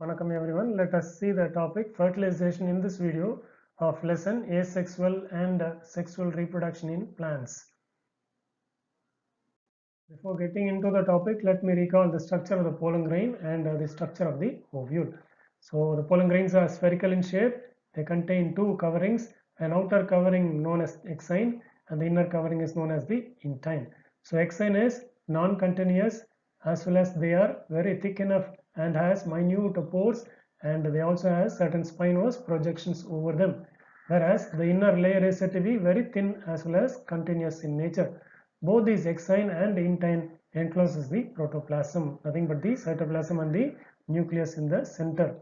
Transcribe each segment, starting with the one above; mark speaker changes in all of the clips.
Speaker 1: Welcome everyone. Let us see the topic fertilization in this video of lesson asexual and sexual reproduction in plants. Before getting into the topic, let me recall the structure of the pollen grain and the structure of the ovule. So the pollen grains are spherical in shape. They contain two coverings, an outer covering known as exine and the inner covering is known as the intine. So exine is non-continuous as well as they are very thick enough and has minute pores, and they also have certain spinous projections over them, whereas the inner layer is said to be very thin as well as continuous in nature. Both these exine and intine encloses the protoplasm, nothing but the cytoplasm and the nucleus in the center.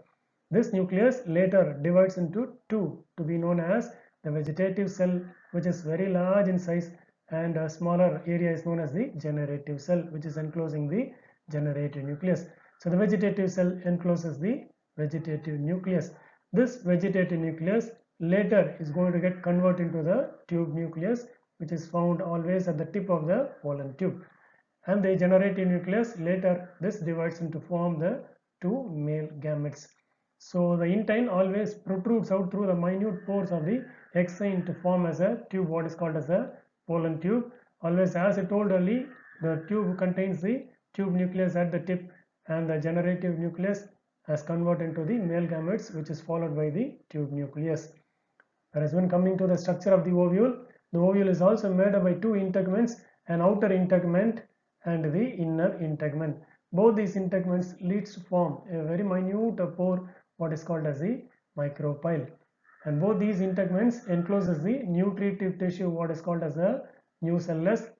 Speaker 1: This nucleus later divides into two to be known as the vegetative cell, which is very large in size, and a smaller area is known as the generative cell, which is enclosing the generative nucleus. So the vegetative cell encloses the vegetative nucleus. This vegetative nucleus later is going to get converted into the tube nucleus, which is found always at the tip of the pollen tube, and the generative nucleus later this divides into form the two male gametes. So the intine always protrudes out through the minute pores of the exine to form as a tube, what is called as a pollen tube. Always, as I told earlier, the tube contains the tube nucleus at the tip, and the generative nucleus has converted into the male gametes, which is followed by the tube nucleus. Whereas when coming to the structure of the ovule is also made up by two integuments, an outer integument and the inner integument. Both these integuments leads to form a very minute pore, what is called as the micropyle, and both these integuments encloses the nutritive tissue, what is called as the nucellus,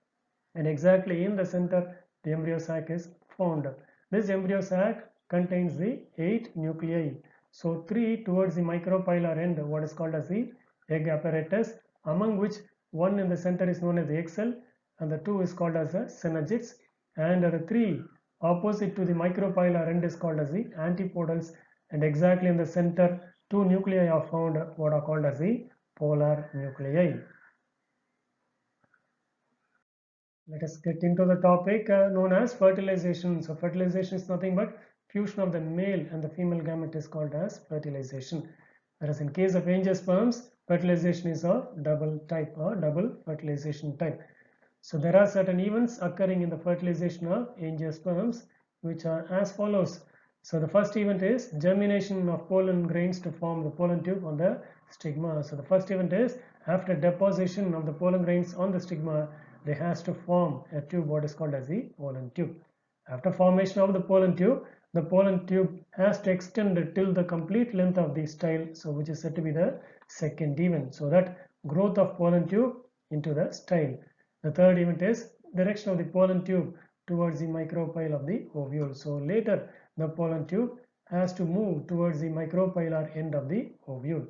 Speaker 1: and exactly in the center the embryo sac is found. This embryo sac contains the 8 nuclei. So 3 towards the micropylar end, what is called as the egg apparatus, among which one in the center is known as the egg cell and the 2 is called as the synergids, and the 3 opposite to the micropylar end is called as the antipodals, and exactly in the center 2 nuclei are found, what are called as the polar nuclei. Let us get into the topic known as fertilization. So fertilization is nothing but fusion of the male and the female gamete is called as fertilization. Whereas in case of angiosperms, fertilization is of double type or double fertilization type. So there are certain events occurring in the fertilization of angiosperms, which are as follows. So the first event is germination of pollen grains to form the pollen tube on the stigma. So the first event is after deposition of the pollen grains on the stigma, they has to form a tube, what is called as the pollen tube. After formation of the pollen tube has to extend till the complete length of the style, so which is said to be the second event. So that growth of pollen tube into the style. The third event is direction of the pollen tube towards the micropyle of the ovule. So later the pollen tube has to move towards the micropylar end of the ovule.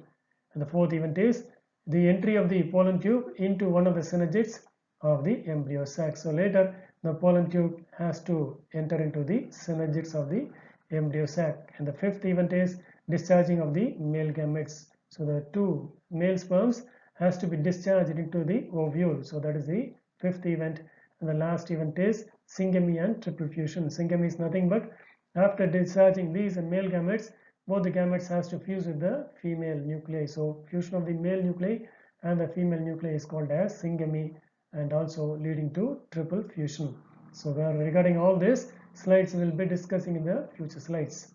Speaker 1: And the fourth event is the entry of the pollen tube into one of the synergids of the embryo sac. So later the pollen tube has to enter into the synergids of the embryo sac. And the fifth event is discharging of the male gametes. So the two male sperms has to be discharged into the ovule. So that is the fifth event. And the last event is syngamy and triple fusion. Syngamy is nothing but after discharging these male gametes, both the gametes has to fuse with the female nuclei. So fusion of the male nuclei and the female nuclei is called as syngamy, and also leading to triple fusion. So regarding all this slides we will be discussing in the future slides.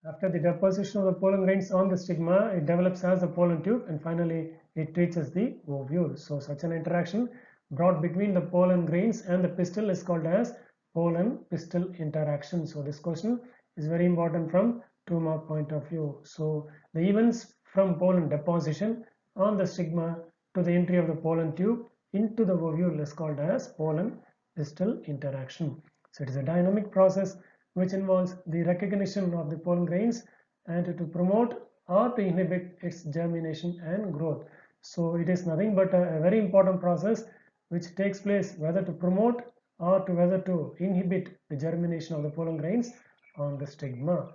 Speaker 1: After the deposition of the pollen grains on the stigma, it develops as a pollen tube and finally it reaches the ovule. So such an interaction brought between the pollen grains and the pistil is called as pollen pistil interaction. So this question is very important from 2-mark point of view. So the events from pollen deposition on the stigma to the entry of the pollen tube into the ovule is called as pollen pistil interaction. So it is a dynamic process which involves the recognition of the pollen grains and to promote or to inhibit its germination and growth. So it is nothing but a very important process which takes place whether to promote or to whether to inhibit the germination of the pollen grains on the stigma.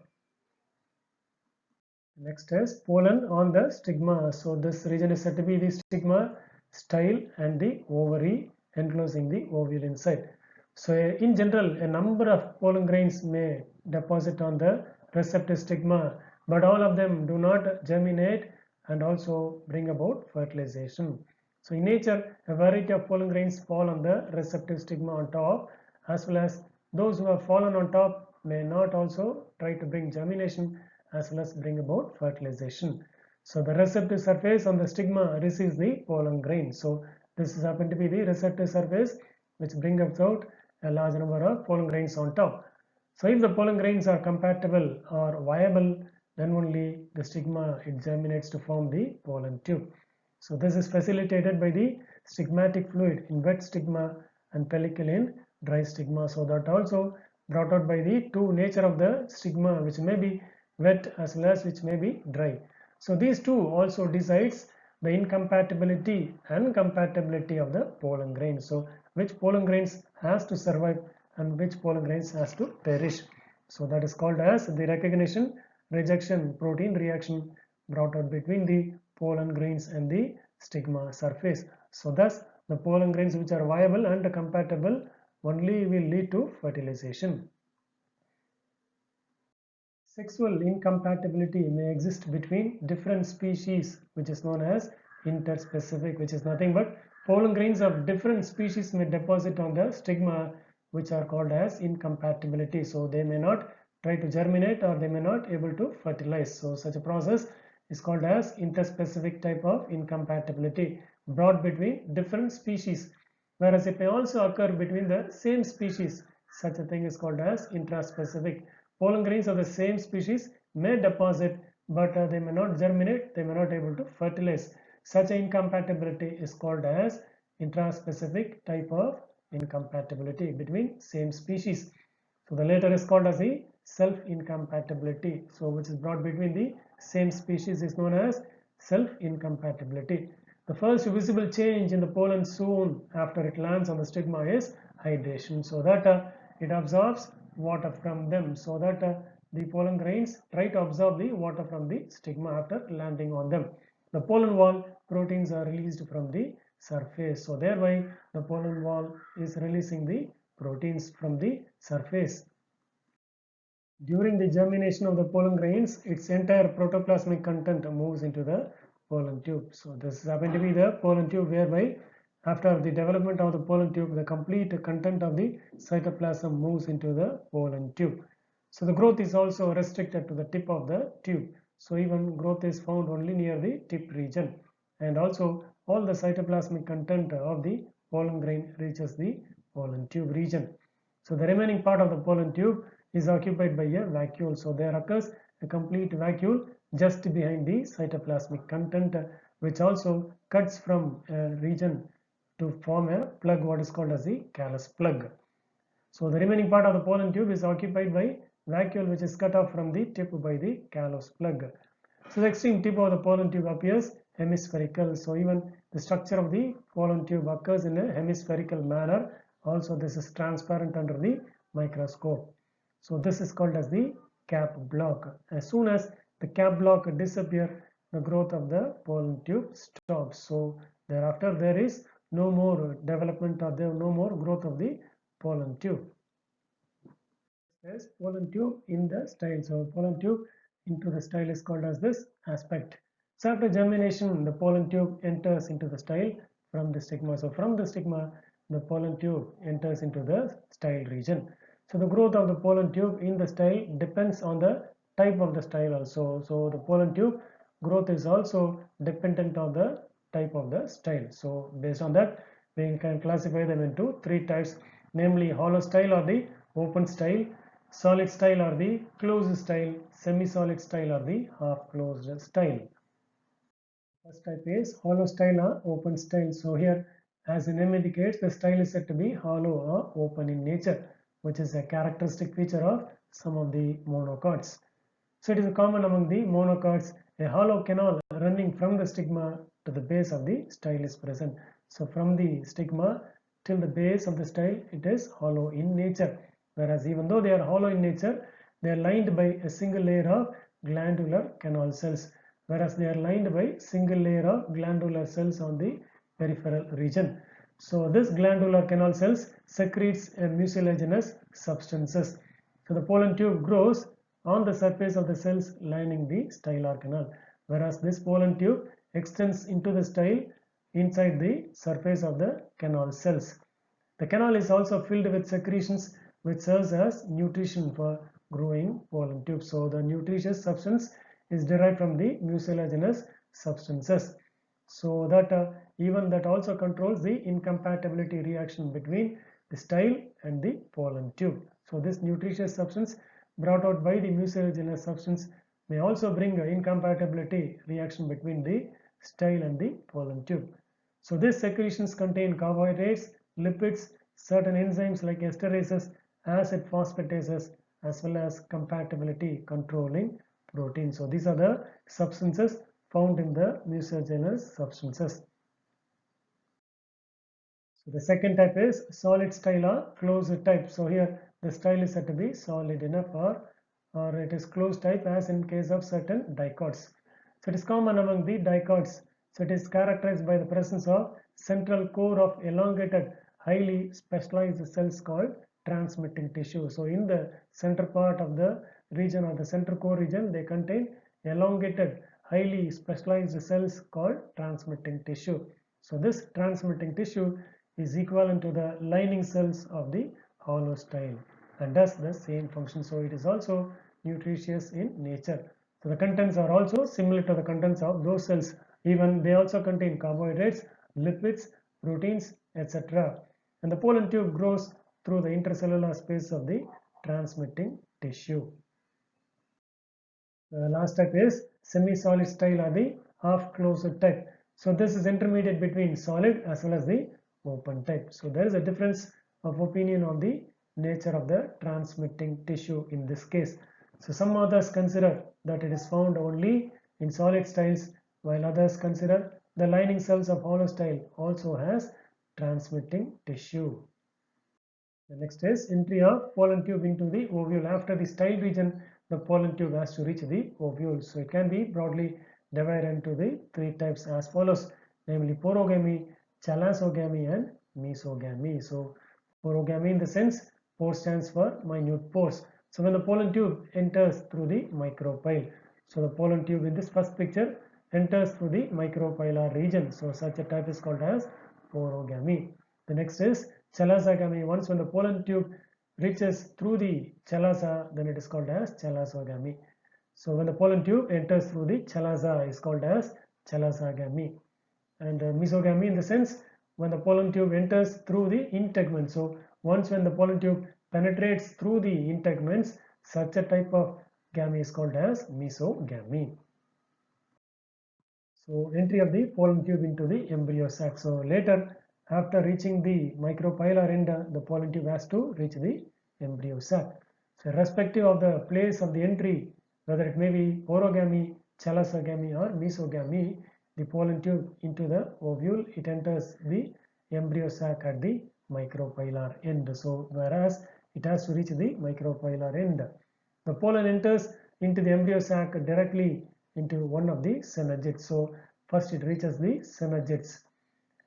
Speaker 1: Next is pollen on the stigma. So this region is said to be the stigma, style and the ovary enclosing the ovule inside. So in general, a number of pollen grains may deposit on the receptive stigma, but all of them do not germinate and also bring about fertilization. So in nature, a variety of pollen grains fall on the receptive stigma on top, as well as those who have fallen on top may not also try to bring germination as well as bring about fertilization. So the receptive surface on the stigma receives the pollen grain. So this is happen to be the receptive surface which brings about a large number of pollen grains on top. So if the pollen grains are compatible or viable, then only the stigma it germinates to form the pollen tube. So this is facilitated by the stigmatic fluid in wet stigma and pellicle in dry stigma. So that also brought out by the two nature of the stigma, which may be wet as well as which may be dry. So these two also decides the incompatibility and compatibility of the pollen grains. So which pollen grains has to survive and which pollen grains has to perish. So that is called as the recognition rejection protein reaction brought out between the pollen grains and the stigma surface. So thus the pollen grains which are viable and compatible only will lead to fertilization. Sexual incompatibility may exist between different species, which is known as interspecific, which is nothing but pollen grains of different species may deposit on the stigma, which are called as incompatibility. So they may not try to germinate or they may not able to fertilize. So such a process is called as interspecific type of incompatibility brought between different species, whereas it may also occur between the same species. Such a thing is called as intraspecific. Pollen grains of the same species may deposit, but they may not germinate, they may not able to fertilize. Such incompatibility is called as intraspecific type of incompatibility between same species. So the latter is called as the self-incompatibility. So which is brought between the same species is known as self-incompatibility. The first visible change in the pollen soon after it lands on the stigma is hydration, so that it absorbs water from them, so that the pollen grains try to absorb the water from the stigma after landing on them. The pollen wall proteins are released from the surface, so thereby the pollen wall is releasing the proteins from the surface. During the germination of the pollen grains, its entire protoplasmic content moves into the pollen tube. So this happens to be the pollen tube, whereby after the development of the pollen tube, the complete content of the cytoplasm moves into the pollen tube. So the growth is also restricted to the tip of the tube. So even growth is found only near the tip region, and also all the cytoplasmic content of the pollen grain reaches the pollen tube region. So the remaining part of the pollen tube is occupied by a vacuole. So there occurs a complete vacuole just behind the cytoplasmic content, which also cuts from a region to form a plug, what is called as the callus plug. So the remaining part of the pollen tube is occupied by vacuole, which is cut off from the tip by the callus plug. So the extreme tip of the pollen tube appears hemispherical. So even the structure of the pollen tube occurs in a hemispherical manner. Also this is transparent under the microscope. So this is called as the cap block. As soon as the cap block disappears, the growth of the pollen tube stops. So thereafter there is no more development or there no more growth of the pollen tube. As pollen tube in the style. So pollen tube into the style is called as this aspect. So after germination, the pollen tube enters into the style from the stigma. So from the stigma, the pollen tube enters into the style region. So the growth of the pollen tube in the style depends on the type of the style also. So the pollen tube growth is also dependent on the type of the style. So based on that, we can classify them into three types, namely hollow style or the open style, solid style or the closed style, semi-solid style or the half-closed style. First type is hollow style or open style. So here, as the name indicates, the style is said to be hollow or open in nature, which is a characteristic feature of some of the monocots. So it is common among the monocots. A hollow canal running from the stigma to the base of the style is present. So from the stigma till the base of the style, it is hollow in nature. Whereas even though they are hollow in nature, they are lined by a single layer of glandular canal cells, whereas they are lined by single layer of glandular cells on the peripheral region. So this glandular canal cells secretes a mucilaginous substances. So the pollen tube grows on the surface of the cells lining the stylar canal, whereas this pollen tube extends into the style inside the surface of the canal cells. The canal is also filled with secretions which serves as nutrition for growing pollen tubes. So the nutritious substance is derived from the mucilaginous substances. So that even that also controls the incompatibility reaction between the style and the pollen tube. So this nutritious substance brought out by the mucilaginous substance may also bring an incompatibility reaction between the style and the pollen tube. So these secretions contain carbohydrates, lipids, certain enzymes like esterases, acid phosphatases, as well as compatibility controlling proteins. So these are the substances found in the mucilaginous substances. So the second type is solid style or closed type. So here the style is said to be solid enough, or it is closed type as in case of certain dicots. So it is common among the dicots. So it is characterized by the presence of central core of elongated, highly specialized cells called transmitting tissue. So in the center part of the region or the center core region, they contain elongated, highly specialized cells called transmitting tissue. So this transmitting tissue is equivalent to the lining cells of the hollow style and does the same function. So it is also nutritious in nature. So the contents are also similar to the contents of those cells. Even they also contain carbohydrates, lipids, proteins, etc. And the pollen tube grows through the intercellular space of the transmitting tissue. The last type is semi-solid style or the half-closed type. So this is intermediate between solid as well as the open type. So there is a difference of opinion on the nature of the transmitting tissue in this case. So some authors consider that it is found only in solid styles, while others consider the lining cells of hollow style also has transmitting tissue. The next is entry of pollen tube into the ovule. After the style region, the pollen tube has to reach the ovule. So it can be broadly divided into the three types as follows, namely porogamy, chalazoogamy, and mesogamy. So porogamy in the sense, pore stands for minute pores. So when the pollen tube enters through the micropyle, so the pollen tube in this first picture enters through the micropylar region. So such a type is called as porogamy. The next is chalazoogamy. Once when the pollen tube reaches through the chalaza, then it is called as chalazoogamy. So when the pollen tube enters through the chalaza is called as chalazoogamy. And mesogamy in the sense when the pollen tube enters through the integument. So once when the pollen tube penetrates through the integuments, such a type of gamy is called as mesogamy. So entry of the pollen tube into the embryo sac. So later, after reaching the micropylar end, the pollen tube has to reach the embryo sac. So irrespective of the place of the entry, whether it may be porogamy, chalazoogamy or mesogamy, the pollen tube into the ovule, it enters the embryo sac at the micropylar end. So whereas it has to reach the micropylar end. The pollen enters into the embryo sac directly into one of the synergids. So first it reaches the synergids.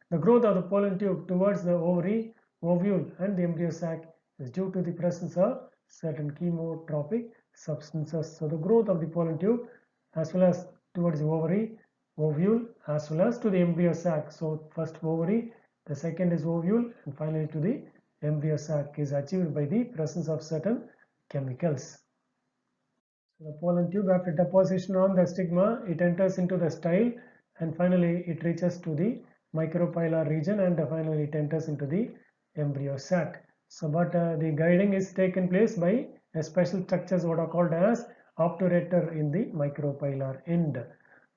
Speaker 1: The growth of the pollen tube towards the ovary, ovule and the embryo sac is due to the presence of certain chemotropic substances. So the growth of the pollen tube as well as towards the ovary, ovule as well as to the embryo sac. So first ovary, the second is ovule and finally to the embryo sac is achieved by the presence of certain chemicals. So the pollen tube after deposition on the stigma, it enters into the style and finally it reaches to the micropylar region and finally it enters into the embryo sac. So but the guiding is taken place by a special structures what are called as obturator in the micropylar end.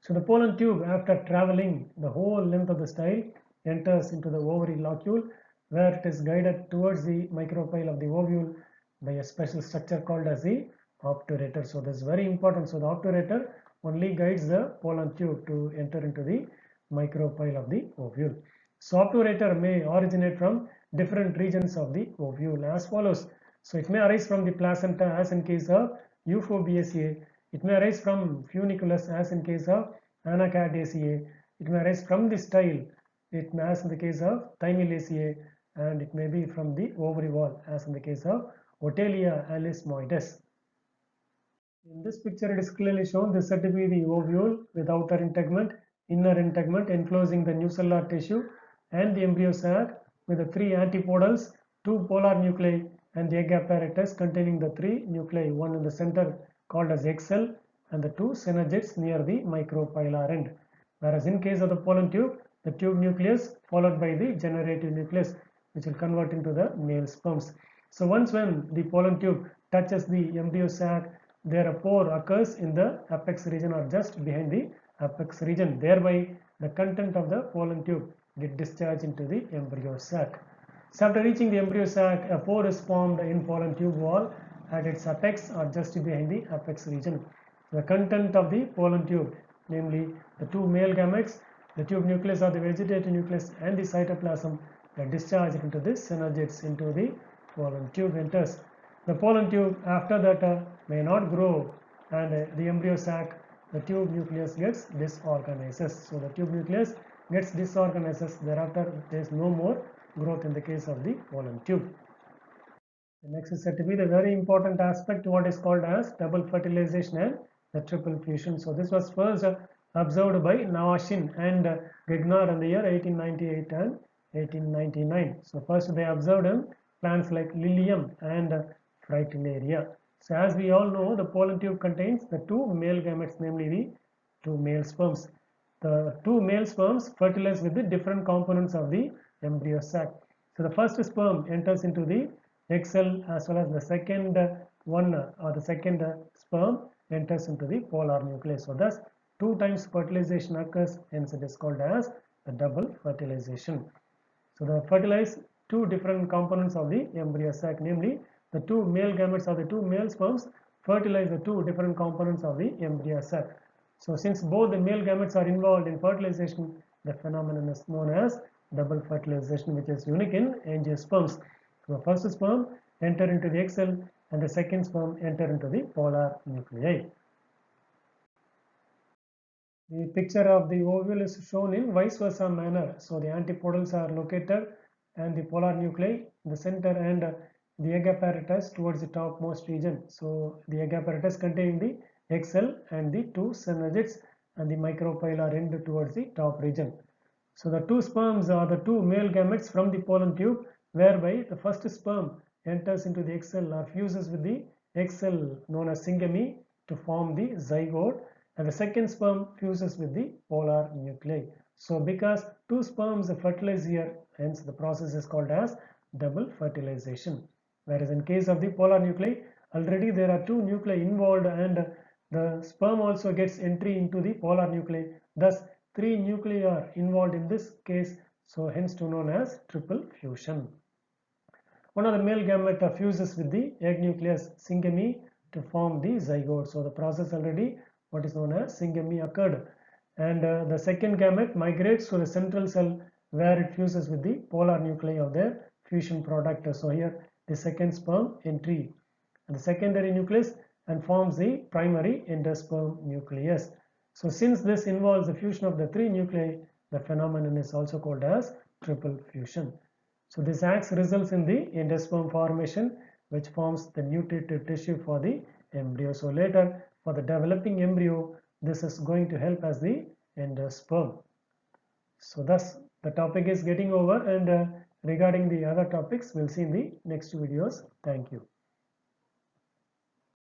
Speaker 1: So the pollen tube after traveling the whole length of the style enters into the ovary locule where it is guided towards the micropyle of the ovule by a special structure called as the obturator. So this is very important. So the obturator only guides the pollen tube to enter into the micropyle of the ovule. So obturator may originate from different regions of the ovule as follows. So it may arise from the placenta as in case of Euphorbiaceae. It may arise from funiculus as in case of Anacardiaceae. It may arise from the style. It may as in the case of Thymelaceae, and it may be from the ovary wall as in the case of Otelia alismoides. In this picture, it is clearly shown this said to be the ovule with outer integument, inner integument enclosing the nucellar tissue, and the embryo sac with the 3 antipodals, 2 polar nuclei, and the egg apparatus containing the 3 nuclei, one in the center called as egg cell, and the 2 synergids near the micropylar end. Whereas in case of the pollen tube, the tube nucleus followed by the generative nucleus, which will convert into the male sperms. So once when the pollen tube touches the embryo sac, there a pore occurs in the apex region or just behind the apex region. Thereby, the content of the pollen tube get discharged into the embryo sac. So after reaching the embryo sac, a pore is formed in pollen tube wall at its apex or just behind the apex region. The content of the pollen tube, namely the 2 male gametes, the tube nucleus or the vegetative nucleus, and the cytoplasm, are discharged into the synergids into the pollen tube enters. The pollen tube after that may not grow, and the embryo sac, the tube nucleus gets disorganizes. So the tube nucleus gets disorganizes. Thereafter, there is no more growth in the case of the pollen tube. The next is said to be the very important aspect, what is called as double fertilization and the triple fusion. So this was first observed by Navashin and Grignard in the year 1898 and 1899. So first they observed in plants like Lilium and Fritillaria. So as we all know, the pollen tube contains the 2 male gametes, namely the 2 male sperms. The 2 male sperms fertilize with the different components of the embryo sac. So the first sperm enters into the egg cell, as well as the second one or the second sperm enters into the polar nucleus. So thus 2 times fertilization occurs, hence it is called as the double fertilization. So the fertilize 2 different components of the embryo sac, namely the 2 male gametes or the 2 male sperms fertilize the 2 different components of the embryo sac. So since both the male gametes are involved in fertilization, the phenomenon is known as double fertilization, which is unique in angiosperms. So the first sperm enter into the egg cell and the second sperm enter into the polar nuclei. The picture of the ovule is shown in vice versa manner. So the antipodals are located and the polar nuclei in the center, and the egg apparatus towards the topmost region. So the egg apparatus containing the egg cell and the 2 synergids and the micropylar end towards the top region. So the 2 sperms are the 2 male gametes from the pollen tube, whereby the first sperm enters into the egg cell or fuses with the egg cell known as syngamy to form the zygote, and the second sperm fuses with the polar nuclei. So because 2 sperms fertilize here, hence the process is called as double fertilization. Whereas in case of the polar nuclei, already there are 2 nuclei involved, and the sperm also gets entry into the polar nuclei. Thus 3 nuclei are involved in this case, so hence to known as triple fusion. One of the male gamete fuses with the egg nucleus syngamy to form the zygote. So the process already what is known as syngamy occurred, and the second gamete migrates to the central cell where it fuses with the polar nuclei of their fusion product. So here the second sperm entry and the secondary nucleus and forms the primary endosperm nucleus. So since this involves the fusion of the 3 nuclei, the phenomenon is also called as triple fusion. So this acts results in the endosperm formation, which forms the nutritive tissue for the embryo. So later for the developing embryo, this is going to help as the endosperm. So thus the topic is getting over, and regarding the other topics we'll see in the next videos. Thank you.